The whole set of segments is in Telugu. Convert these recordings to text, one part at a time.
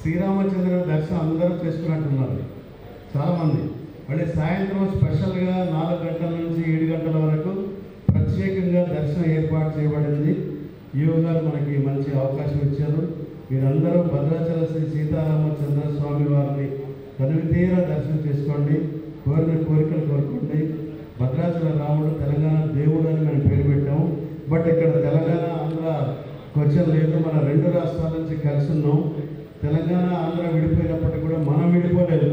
శ్రీరామచంద్ర దర్శనం అందరూ చేసుకున్నట్టున్నారు చాలామంది. మళ్ళీ సాయంత్రం స్పెషల్గా 4 గంటల నుంచి 7 గంటల వరకు ప్రత్యేకంగా దర్శనం ఏర్పాటు చేయబడింది. ఈవో గారు మనకి మంచి అవకాశం ఇచ్చారు. మీరందరూ భద్రాచల శ్రీ సీతారామచంద్ర స్వామి వారిని తనివితీరా దర్శనం చేసుకోండి, కోరిన కోరికలు కోరుకోండి. భద్రాచల రాముడు తెలంగాణ దేవుడు అని మేము పేరు పెట్టాము. బట్ ఇక్కడ తెలంగాణ ఆంధ్ర క్వశ్చన్ లేదు. మన 2 రాష్ట్రాల నుంచి కలిసి ఉన్నాం. తెలంగాణ ఆంధ్ర విడిపోయినప్పటికీ కూడా మనం విడిపోలేదు.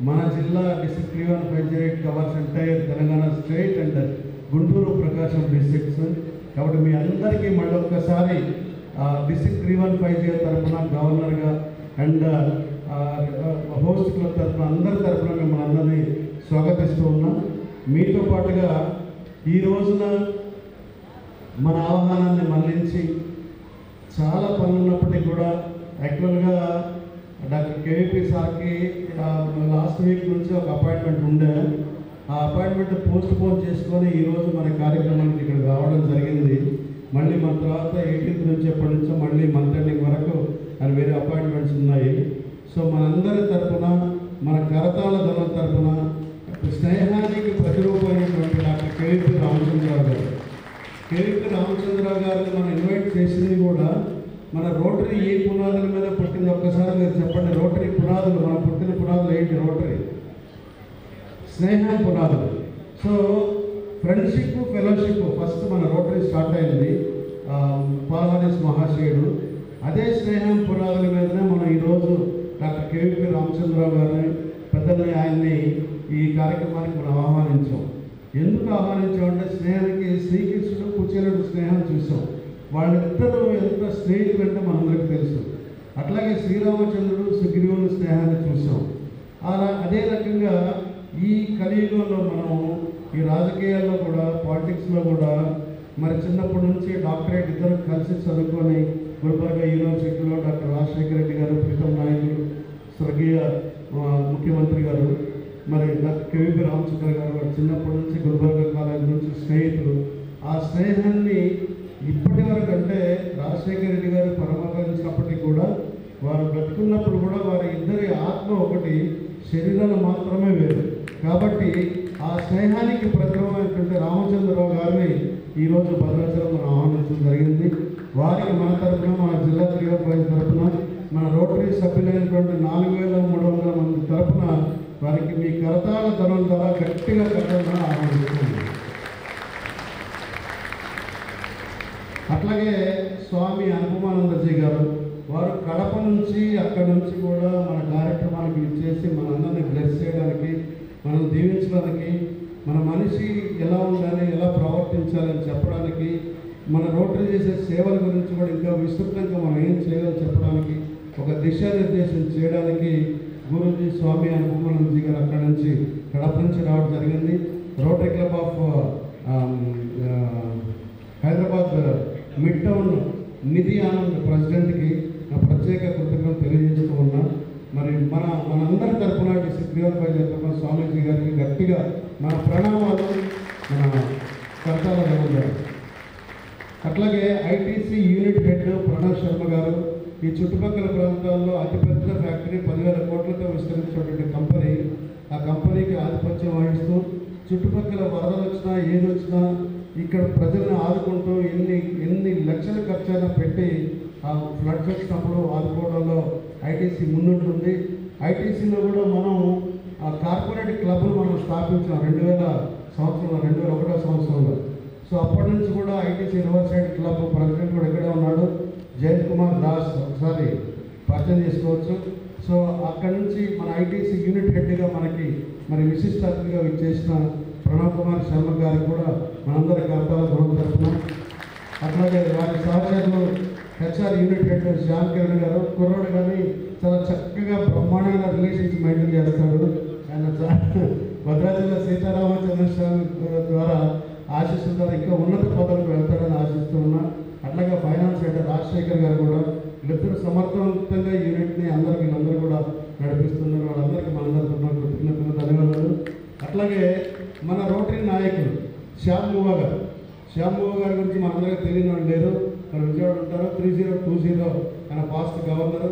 మన జిల్లా district 3158 covers entire Telangana state and Guntur Prakasam districts. కాబట్టి మీ అందరికీ మళ్ళీ ఒక్కసారి డిస్ట్రిక్ట్ 3150 తరఫున గవర్నర్గా అండ్ హోస్ట్ క్లబ్ తరఫున అందరి తరఫున మిమ్మల్ని అందరినీ స్వాగతిస్తూ ఉన్నాం. మీతో పాటుగా ఈ రోజున మన ఆహ్వానాన్ని మళ్లించి చాలా పనులు ఉన్నప్పటికీ కూడా యాక్చువల్గా డాక్టర్ కేవీపీ సార్కి లాస్ట్ వీక్ నుంచి ఒక అపాయింట్మెంట్ ఉండే, ఆ అపాయింట్మెంట్ పోస్ట్ పోన్ చేసుకొని ఈరోజు మన కార్యక్రమానికి ఇక్కడ రావడం జరిగింది. మళ్ళీ మన తర్వాత 18th నుంచి ఎప్పటి నుంచో మళ్ళీ మంత్ ఎండింగ్ వరకు అని వేరే అపాయింట్మెంట్స్ ఉన్నాయి. సో మనందరి తరఫున, మన కరతాళ దళం తరఫున స్నేహానికి ప్రతిరూపమైనటువంటి డాక్టర్ కేవీపీ రామచంద్రరావు గారు. కేవీపీ రామచంద్రరావు గారిని మనం ఇన్వైట్ చేసింది కూడా మన రోటరీ ఏ పునాదుల మీద పుట్టింది ఒక్కసారి మీరు చెప్పండి. రోటరీ పునాదులు, మనం పుట్టిన పునాదులు ఏంటి? రోటరీ స్నేహం పునాదులు. సో ఫ్రెండ్షిప్, ఫెలోషిప్ ఫస్ట్ మన రోటరీ స్టార్ట్ అయింది పాల్హానిస్ మహాశయుడు. అదే స్నేహం పునాదుల మీదనే మనం ఈరోజు డాక్టర్ కేవీపీ రామచంద్రరావు గారిని పెద్దల్ని ఆయన్ని ఈ కార్యక్రమానికి మనం ఆహ్వానించాం. ఎందుకు ఆహ్వానించామంటే స్నేహానికి శ్రీకృష్ణుడు కుచేలుడు స్నేహం చూసాం. వాళ్ళిద్దరూ ఎంత స్నేహితులు అంటే మనందరికీ తెలుసు. అట్లాగే శ్రీరామచంద్రుడు సుగ్రీవుని స్నేహాన్ని చూసాం. అదే రకంగా ఈ కలియుగంలో మనం ఈ రాజకీయాల్లో కూడా, పాలిటిక్స్లో కూడా మరి చిన్నప్పటి నుంచి డాక్టరేట్ ఇద్దరు కలిసి చదువుకొని గుల్బర్గా యూనివర్సిటీలో డాక్టర్ రాజశేఖర రెడ్డి గారు, ప్రీతం నాయకులు, స్వర్గీయ ముఖ్యమంత్రి గారు, మరి డాక్టర్ కేవీపీ రామచంద్ర గారు చిన్నప్పటి నుంచి గుల్బర్గా కాలేజ్ నుంచి స్నేహితులు. ఆ స్నేహాన్ని ఇప్పటి వరకు అంటే రాజశేఖర రెడ్డి గారు పరమాకరించినప్పటికీ కూడా వారు బ్రతుకున్నప్పుడు కూడా వారి ఇద్దరి ఆత్మ ఒకటి, శరీరాలు మాత్రమే వేరు. కాబట్టి ఆ స్నేహానికి ప్రతిరూపమైనటువంటి రామచంద్రరావు గారిని ఈరోజు భద్రాచలం మనం ఆహ్వానించడం జరిగింది. వారికి మన తరఫున, మన జిల్లా 305 తరఫున, మన రోటరీ సభ్యులైనటువంటి 4300 మంది తరఫున వారికి మీ కరతాళ ధనం ద్వారా గట్టిగా కట్టడం ఆహ్వానిస్తుంది. అట్లాగే స్వామి అనుపమానందజీ గారు, వారు కడప నుంచి అక్కడి నుంచి కూడా మన కార్యక్రమానికి ఇచ్చేసి మనందరినీ బ్లెస్ చేయడానికి, మనం దీవించడానికి, మన మనిషి ఎలా ఉండాలి, ఎలా ప్రవర్తించాలని చెప్పడానికి, మన రోటరీ చేసే సేవల గురించి కూడా ఇంకా విస్తృతంగా మనం ఏం చేయాలో చెప్పడానికి, ఒక దిశానిర్దేశం చేయడానికి గురూజీ స్వామి అనుపమానందజీ గారు అక్కడి నుంచి కడప నుంచి రావడం జరిగింది. Rotary Club of Hyderabad Midtown Nidhi Anand ప్రెసిడెంట్కి నా ప్రత్యేక కృతజ్ఞతలు తెలియజేస్తూ ఉన్నా. మరి మనందరి తరఫున డిస్ట్రిక్ట్ 305 తరఫున స్వామీజీ గారికి గట్టిగా మన ప్రణామాలు, మన కర్తాల గారు. అట్లాగే ITC unit head Pranav Sharma గారు, ఈ చుట్టుపక్కల ప్రాంతాల్లో అతిపెద్ద ఫ్యాక్టరీ 10,000 కోట్లతో విస్తరించినటువంటి కంపెనీ, ఆ కంపెనీకి ఆధిపత్యం వహిస్తూ చుట్టుపక్కల వరదలు వచ్చినా ఏది వచ్చినా ఇక్కడ ప్రజలను ఆదుకుంటూ ఎన్ని లక్షల ఖర్చైనా పెట్టి ఆ ఫ్లడ్స్ వచ్చినప్పుడు ఆదుకోవడంలో ఐటీసీ ముందుంటుంది. ఐటీసీలో కూడా మనం ఆ కార్పొరేట్ క్లబ్ను మనం స్థాపించాం 2001 సంవత్సరంలో. సో అప్పటి నుంచి కూడా ఐటీసీ రివర్సైడ్ క్లబ్ ప్రెసిడెంట్ కూడా ఇక్కడే ఉన్నాడు, జయంత్ కుమార్ దాస్, ఒకసారి పరిచయం చేసుకోవచ్చు. సో అక్కడి నుంచి మన ఐటీసీ యూనిట్ హెడ్గా మనకి మరి విశిష్ట అతిథిగా చేసిన ప్రణవ్ కుమార్ శర్మ గారికి కూడా మనందరి కర్తాల ధనం తరఫున, అట్లాగే వారి సహచరులు HR unit head Shyam Kiran గారు, కుర్రాడు కానీ చాలా చక్కగా బ్రహ్మాండంగా రిలేషన్స్ మెయింటైన్ చేస్తాడు. ఆయన భద్రాచల సీతారామచంద్ర స్వామి ద్వారా ఆశిస్తున్న ద్వారా ఇంకా ఉన్నత పదవులకు వెళ్తాడని ఆశిస్తూ ఉన్నా. అట్లాగే ఫైనాన్స్ హెడ్ రాజశేఖర్ గారు కూడా వీళ్ళిద్దరూ సమర్థవంతంగా యూనిట్ని వీళ్ళందరూ కూడా నడిపిస్తున్నారు. వాళ్ళందరికీ మనందరితో కృతజ్ఞతలు, ధన్యవాదాలు. అట్లాగే మన రోటరీ నాయకులు శ్యామ్ మూవా గారు గురించి మనందరికీ తెలియని వాళ్ళు లేరు. మన విజయవాడ ఉంటారు, 3020 ఆయన పాస్ట్ గవర్నర్.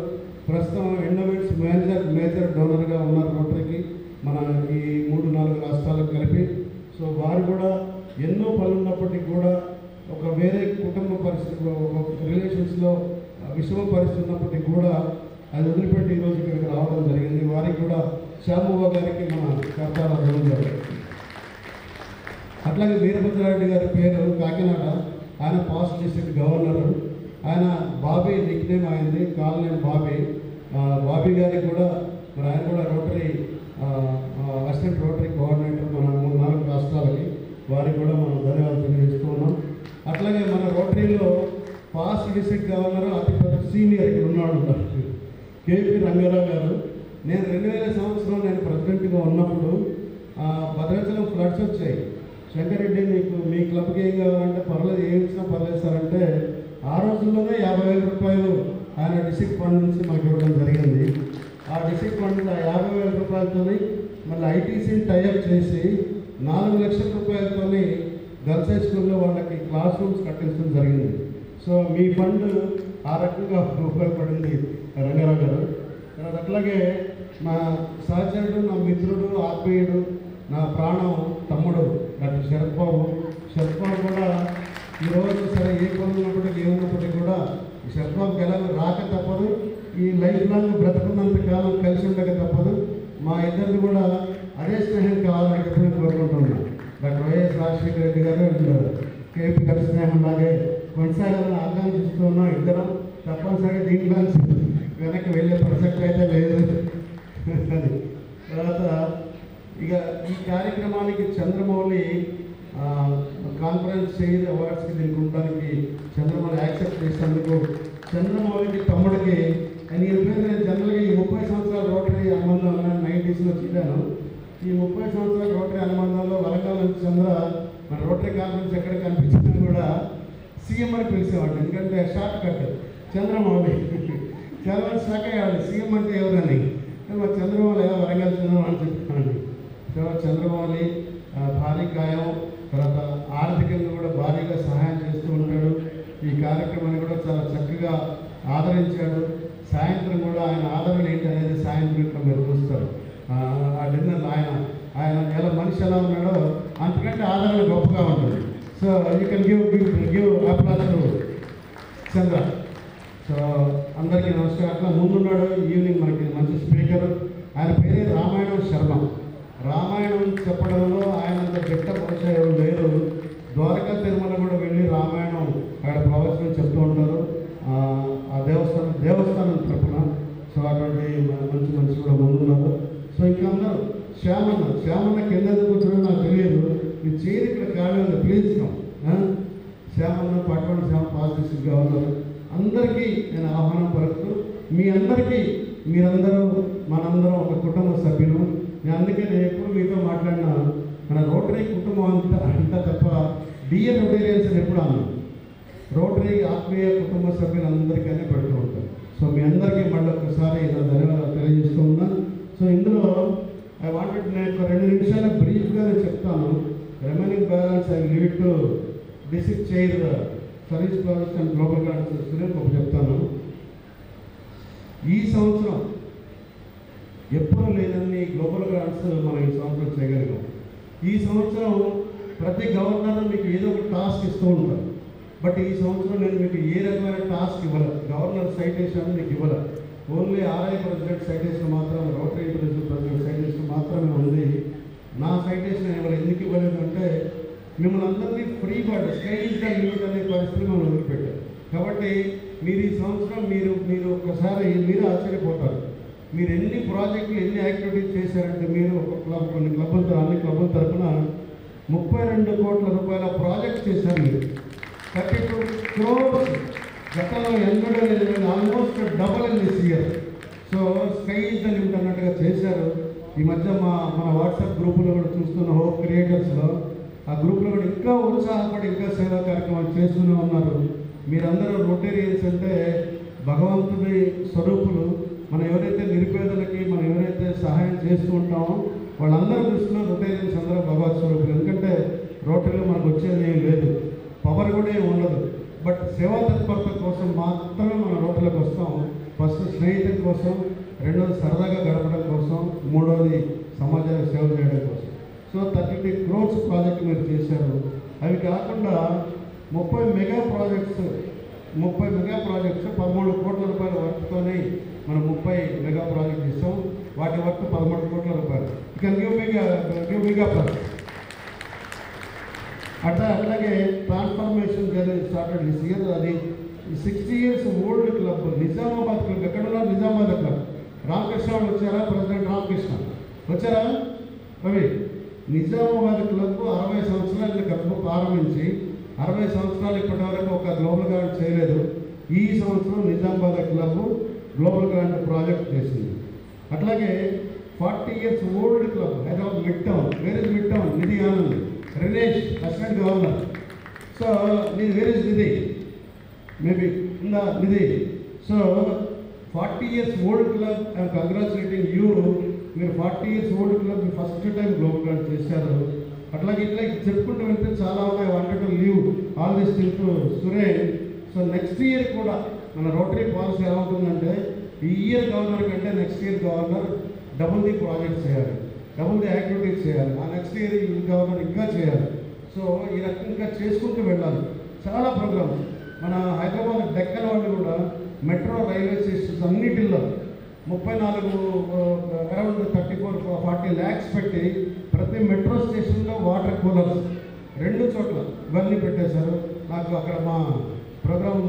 ప్రస్తుతం ఎండోమెంట్స్ మేజర్ డోనర్గా ఉన్నారు రోటరీకి, మన ఈ 3-4 రాష్ట్రాలకు కలిపి. సో వారు కూడా ఎన్నో పనులు ఉన్నప్పటికీ కూడా ఒక వేరే కుటుంబ పరిస్థితిలో, ఒక రిలేషన్స్లో విషమ పరిస్థితి ఉన్నప్పటికీ కూడా అది వదిలిపెట్టి ఈరోజు ఇక్కడికి రావడం జరిగింది. వారికి కూడా శ్యామవ్వ గారికి మన కర్తాల రోజు. అట్లాగే వీరభద్రారెడ్డి గారి పేరు కాకినాడ, ఆయన పాస్ట్ డిస్ట్రిక్ట్ గవర్నరు. ఆయన బాబీ నిక్నేమ్ అయింది, కాల్ నేమ్ బాబీ. బాబీ గారికి కూడా మరి ఆయన కూడా రోటరీ అసిస్టెంట్ రోటరీ కోఆర్డినేటర్ మన 3-4 రాష్ట్రాలకి, వారికి కూడా మనం ధన్యవాదాలు తెలియజేస్తూ ఉన్నాం. అట్లాగే మన రోటరీలో పాస్ట్ డిస్ట్రిక్ట్ గవర్నర్ అతి పెద్ద సీనియర్ ఇక్కడ ఉన్నాడు కేపీ రంగారావు గారు. నేను 2000 సంవత్సరం నేను ప్రెసిడెంట్గా ఉన్నప్పుడు భద్రాచలం ఫ్లడ్స్ వచ్చాయి. శంకరెడ్డి మీకు మీ క్లబ్కి ఏం కావాలంటే పర్లేదు, ఏమి ఇచ్చినా పర్లేదు సార్ అంటే ఆ రోజుల్లోనే 50,000 రూపాయలు ఆయన డిస్ట్రిక్ట్ ఫండ్ నుంచి మాకు ఇవ్వడం జరిగింది. ఆ డిస్ట్రిక్ట్ ఫండ్ 50,000 రూపాయలతో మళ్ళీ ఐటీసీని టైఅప్ చేసి 4 లక్షల రూపాయలతో గర్ల్స్ హై స్కూల్లో వాళ్ళకి క్లాస్ రూమ్స్ కట్టించడం జరిగింది. సో మీ ఫండ్ ఆ రకంగా ఉపయోగపడింది రంగారావు గారు. తర్వాత అట్లాగే మా సహచరుడు, నా మిత్రుడు, ఆత్మీయుడు, నా ప్రాణం తమ్ముడు డాక్టర్ శరత్ బాబు కూడా ఈరోజు సరే ఏ పనులు ఉన్నప్పటికీ ఏమున్నప్పటికీ కూడా శరత్ బాబుకి ఎలా రాక తప్పదు, ఈ లైఫ్ లాంగ్ బ్రతుకున్నంత కాలం కలిసి ఉండక తప్పదు. మా ఇద్దరిని కూడా అదే స్నేహం కావాలని చెప్పి నేను కోరుకుంటున్నాను. డాక్టర్ వైఎస్ రాజశేఖర రెడ్డి గారు అండ్ కేపీ గారి స్నేహం లాగే కొనసాగాలని ఆకాంక్షిస్తూ ఉన్నాం. ఇద్దరం తప్పనిసరిగా దీంట్లో వెనక్కి వెళ్ళే ప్రసక్తి అయితే లేదు. తర్వాత ఇక ఈ కార్యక్రమానికి చంద్రమౌళి కాన్ఫరెన్స్ చైర్ అవార్డ్స్కి దీనికి ఉండడానికి చంద్రమౌళి యాక్సెప్ట్ చేసినందుకు చంద్రమౌళికి తమ్ముడికి ఆయన చెప్పేది, నేను జనరల్గా ఈ 30 సంవత్సరాల రోటరీ అనుబంధం 90sలో చేశాను. ఈ 30 సంవత్సరాల రోటరీ అనుబంధంలో వరంగల్ నుంచి చంద్ర మన రోటరీ కాన్ఫరెన్స్ ఎక్కడ కనిపించినా కూడా సీఎం అని పిలిచేవాడు. ఎందుకంటే షార్ట్ కట్ చంద్రమౌళి. చాలా షాక్ అయ్యాడు, సీఎం అంటే ఎవరని. మా చంద్రమౌళి వరంగల్ చంద్రమౌళి అని చెప్తున్నాను. సో చంద్రమౌళి భారీ గాయం, తర్వాత ఆర్థికంగా కూడా భారీగా సహాయం చేస్తూ ఉంటాడు. ఈ కార్యక్రమాన్ని కూడా చాలా చక్కగా ఆదరించాడు. సాయంత్రం కూడా ఆయన ఆదరణ ఏంటి అనేది సాయంత్రం ఇట్లా మీరు చూస్తారు. ఆ డిన్నర్ ఆయన ఎలా మనిషి ఎలా ఉన్నాడో అంతకంటే ఆదరణ గొప్పగా ఉంటుంది. So you can give applause to Chandra. So అందరికీ నమస్కారం. అట్లా ముందున్నాడు ఈవినింగ్ మనకి మంచి స్పీకర్, ఆయన పేరే రామాయణం శర్మ. రామాయణం చెప్పడంలో ఆయనంత గట్ట బహుశా ఎవరు లేరు. ద్వారకా తిరుమల కూడా వెళ్ళి రామాయణం అక్కడ ప్రవచనం చెప్తూ ఉంటారు ఆ దేవస్థానం తరఫున. సో అటువంటి మంచి కూడా ముందున్నారు. సో ఇంకా అందరూ శ్యామన్న కింద కూర్చోడం నాకు తెలియదు. ఈ చైర్ ఇక్కడ ఖాళీ ఉంది, ప్లీజ్ శ్యామన్న పట్టుకోండి. శ్యామ పాజిటివ్ గవర్నర్ అందరికీ నేను ఆహ్వానం పలుకుతూ, మీ అందరికీ మీరందరూ మనందరం ఒక కుటుంబ సభ్యులు. నేను అందుకే నేను ఎప్పుడు మీతో మాట్లాడినా మన రోటరీ కుటుంబం అంతా తప్ప డిఎన్ రొటేరియన్స్ అని ఎప్పుడు అన్నాను. రోటరీ ఆత్మీయ కుటుంబ సభ్యులందరికీ పెడుతూ ఉంటాను. సో మీ అందరికీ మళ్ళీ ఒకసారి నా ధన్యవాదాలు తెలియజేస్తూ ఉన్నాను. సో ఇందులో ఐ వాంటెడ్ నేను 2 నిమిషాలు బ్రీఫ్గా నేను చెప్తాను. Remaining balance I leave it to district chair service projects and global grants Suresh Babu చెప్తాను. ఈ సంవత్సరం ఎప్పుడూ లేదని గ్లోబల్ గ్రాంట్స్ మనం ఈ సంవత్సరం చేయగలిగాం. ఈ సంవత్సరం ప్రతి గవర్నర్ మీకు ఏదో ఒక టాస్క్ ఇస్తూ ఉంటారు. బట్ ఈ సంవత్సరం నేను మీకు ఏ రకమైన టాస్క్ ఇవ్వలేదు. గవర్నర్ సైటేషన్ మీకు ఇవ్వలేదు. ఓన్లీ ఆర్ఐ ప్రెసిడెంట్ సైటేషన్ మాత్రం, రోటరీ ప్రెసిడెంట్ సైటేషన్ మాత్రమే ఉంది. నా సైటేషన్ ఇవ్వలేదు. ఎందుకు ఇవ్వలేదు అంటే మిమ్మల్ని అందరినీ free bird, sky is the limit అనే పరిస్థితి మనం వదిలిపెట్టారు. కాబట్టి మీరు ఈ సంవత్సరం మీరు ఒకసారి మీరు ఆశ్చర్యపోతారు. మీరు ఎన్ని ప్రాజెక్టులు, ఎన్ని యాక్టివిటీస్ చేశారంటే మీరు ఒక క్లబ్, అన్ని క్లబ్బుల తరఫున 32 కోట్ల రూపాయల ప్రాజెక్ట్ చేశారు. మీరు 32 crores గతంలో ఎన్నడూ లేదు, almost double in this year. So sky is the limit అన్నట్టుగా చేశారు. ఈ మధ్య మన వాట్సాప్ గ్రూపులో కూడా చూస్తున్న హోప్ క్రియేటర్స్లో, ఆ గ్రూప్లో కూడా ఇంకా ఉత్సాహపడి ఇంకా సేవా కార్యక్రమాలు చేస్తూనే ఉన్నారు. మీరందరూ రోటేరియన్స్ అంటే భగవంతుడి స్వరూపులు. మనం ఎవరైతే నిరుపేదలకి మనం ఎవరైతే సహాయం చేస్తూ ఉంటామో వాళ్ళందరి దృష్టిలో రొటేరియన్స్ అందరూ భగవత్ స్వరూపులు. ఎందుకంటే రోటరీలో మనకు వచ్చేది ఏం లేదు, పవర్ కూడా ఏమి ఉండదు. బట్ సేవా తత్పరత కోసం మాత్రమే మన రోటరీలోకి వస్తాం. ఫస్ట్ స్నేహితుల కోసం, రెండోది సరదాగా గడపడం కోసం, మూడోది సమాజానికి సేవ చేయడం కోసం. సో 33 crores ప్రాజెక్ట్ మీరు చేశారు. అవి కాకుండా 30 మెగా ప్రాజెక్ట్స్ 13 కోట్ల రూపాయల వర్క్తోనే మనం 30 మెగా ప్రాజెక్ట్ చేస్తాం. వాటి వర్క్ 13 కోట్ల రూపాయలు. You can give mega plus. అట్లాగే transformation journey started this year. అది 60 years old club, Nizamabad club. ఎక్కడ ఉన్నారు? నిజామాబాద్ క్లబ్. రామకృష్ణ వాళ్ళు వచ్చారా? ప్రెసిడెంట్ రామకృష్ణ వచ్చారా? రవి, నిజామాబాద్ క్లబ్ 60 సంవత్సరాల క్లబ్ ప్రారంభించి 60 సంవత్సరాలు ఇప్పటి వరకు ఒక గ్లోబల్ గ్రాంట్ చేయలేదు. ఈ సంవత్సరం Nizamabad club global grant project చేసింది. అట్లాగే 40 years old club Hyderabad Midtown. Where is Midtown? Nidhi Anand, Rinesh assistant governor. So where is Nidhi? Maybe ఉందా Nidhi? So 40 years old club, I'm congratulating you. మీరు 40 years old club first time global grant చేశారు. అట్లాగే ఇట్లా చెప్పుకుంటూ వెళ్తే చాలా ఉన్నాయి. Wanted to leave all this thing to Suresh. So next year కూడా మన రోటరీ పాలసీ ఎలా ఉంటుందంటే, ఈ ఇయర్ గవర్నర్ కంటే next year governor double the projects చేయాలి, డబుల్ ది యాక్టివిటీస్ చేయాలి. ఆ నెక్స్ట్ ఇయర్ ఈ గవర్నర్ ఇంకా చేయాలి. సో ఈ రకంగా చేసుకుంటూ వెళ్ళాలి. చాలా ప్రోగ్రామ్స్. మన హైదరాబాద్ డెక్కన్ వాళ్ళు కూడా మెట్రో రైల్వే స్టేషన్స్ అన్నిటిల్లో 34 అరౌండ్ 34-40 lakhs పెట్టి ప్రతి మెట్రో స్టేషన్లో వాటర్ కూలర్స్ 2 చోట్ల ఇవన్నీ పెట్టేశారు. నాకు అక్కడ మా ప్రోగ్రామ్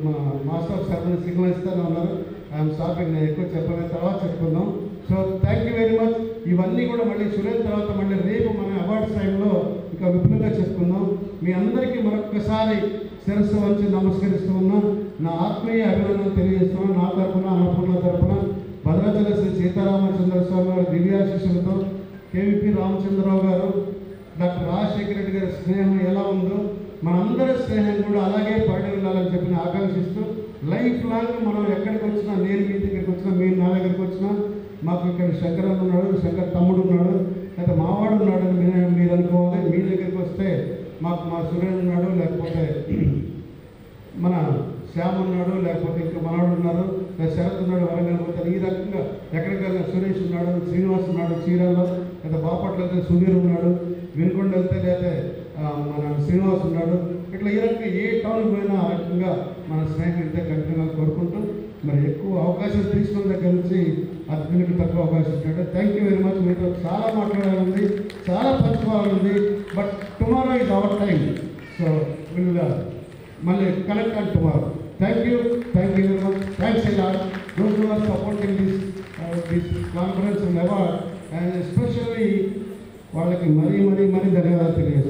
మా మాస్టర్ ఆఫ్ సర్వీస్ సిగ్నల్ ఇస్తానే ఉన్నారు. I'm stopping. నేను ఎక్కువ చెప్పలేని తర్వాత చెప్పుకుందాం. So thank you very much. ఇవన్నీ కూడా మళ్ళీ సురేష్ తర్వాత మళ్ళీ రేపు మన అవార్డ్స్ టైంలో ఇంకా విపులంగా చెప్పుకుందాం. మీ అందరికీ మరొక్కసారి శిరస్సు వంచి నమస్కరిస్తూ ఉన్నా. నా ఆత్మీయ అభినందనలు తెలియజేస్తున్నాను. నా తరఫున, అన్నపూర్ణ తరఫున, భద్రాచల శ్రీ సీతారామచంద్ర స్వామి గారి దివ్యాశిష్యులతో, కేవీపీ రామచంద్రరావు గారు, డాక్టర్ రాజశేఖర రెడ్డి గారి స్నేహం ఎలా ఉందో మనందరి స్నేహం కూడా అలాగే పడి ఉండాలని చెప్పి ఆకాంక్షిస్తూ, లైఫ్ లాంగ్ మనం ఎక్కడికి వచ్చినా, నేను మీ దగ్గరికి వచ్చినా, మీరు నా దగ్గరికి వచ్చినా, మాకు ఇక్కడ శంకర్ ఉన్నాడు, శంకర్ తమ్ముడు ఉన్నాడు, లేదా మావాడు ఉన్నాడు అని మీరు అనుకోవాలి. మీ దగ్గరికి వస్తే మాకు మా సురేష్ ఉన్నాడు, లేకపోతే మన శ్యామ్ ఉన్నాడు, లేకపోతే ఇంకా మనవాడు ఉన్నారు, లేదా శరత్ ఉన్నాడు, వరంగల్ పోతారు. ఈ రకంగా ఎక్కడికైనా సురేష్ ఉన్నాడు, శ్రీనివాస్ ఉన్నాడు చీరాల్లో, లేదా బాపట్ల వెళ్తే సుధీర్ ఉన్నాడు, వినుకొండ వెళ్తే లేదా మన శ్రీనివాస్ ఉన్నాడు. ఇట్లా ఈ రకంగా ఏ టౌన్కి పోయినా ఆ రకంగా మన స్నేహం ఇంతే కంటిన్యూగా కోరుకుంటూ, మరి ఎక్కువ అవకాశం తీసుకున్న దగ్గర నుంచి అతనికి తక్కువ అవకాశం ఇచ్చాడు. Thank you very much. మీతో చాలా మాట్లాడాలని, చాలా పంచుకోవాలని, but tomorrow is our time. So will మళ్ళీ connect on tomorrow. Thank you very much. Thanks a lot. Those who are supporting this conference and award, and especially వాళ్ళకి మరీ ధన్యవాదాలు తెలియజేస్తాను.